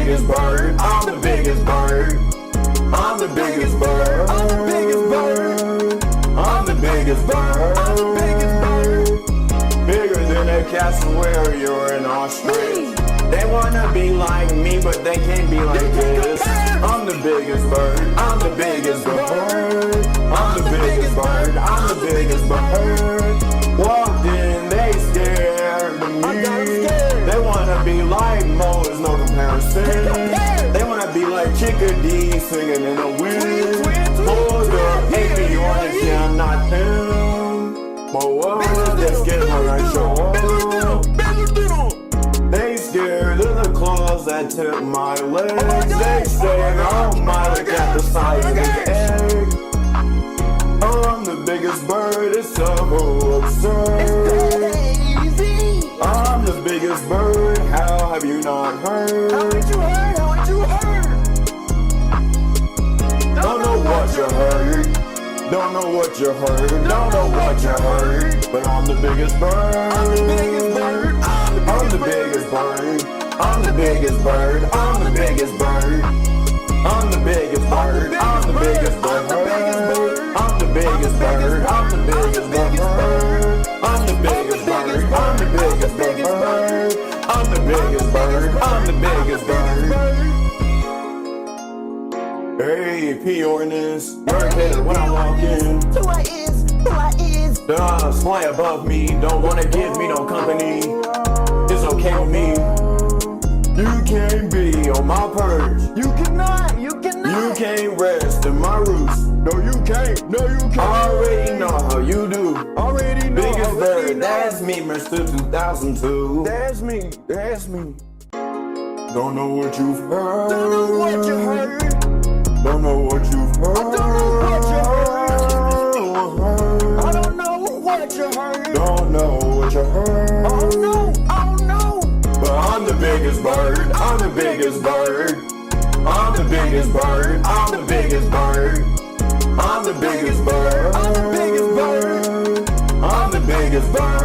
biggest bird. I'm the biggest bird. I'm the biggest bird. I'm the biggest bird. I'm the biggest bird. I'm the biggest bird. Bigger than a cassowary in Australia. They wanna be like me, but they can't be like this. I'm the biggest bird. I'm the biggest bird. I'm the biggest bird. I'm the biggest bird. Walked in, they scared of me. They wanna be like Mo, there's no comparison. They wanna be like Chickadee singing in the wind. Hold up, AP on it, yeah, I'm not them. But what? They scared when I show up. They scared of the claws that tip my legs. They scared, oh my, look at the size of the egg. I'm the biggest bird, it's so absurd. I'm the biggest bird, how have you not heard? Haven't you heard? Haven't you heard? Don't know what you heard. Don't know what you heard. Don't know what you heard. But I'm the biggest bird. I'm the biggest bird. I'm the biggest bird. I'm the biggest bird. I'm the biggest bird. I'm the biggest bird. I'm the biggest bird. I'm the biggest bird. I'm the biggest bird. I'm the biggest bird. I'm the biggest bird. I'm the biggest bird. I'm the biggest bird. Hey, P ordinance. Irritated when I walk in. Who I is. The fly above me. Don't wanna give me no company. It's okay with me. You can't be on my perch. You cannot. You can't rest in my roots. No, you can't. I already know how you do. Already know. Biggest already bird, know. that's me, Mr. 2002. That's me. That's me. Don't know what you've heard. Don't know what you heard. Don't know what you've heard. I don't know what you heard. I don't know what you heard. Don't know what you heard. Oh no. But I'm the biggest bird. I'm the biggest bird. I'm the biggest bird. I'm the biggest bird. I'm the biggest bird. I'm the biggest bird. I'm the biggest bird.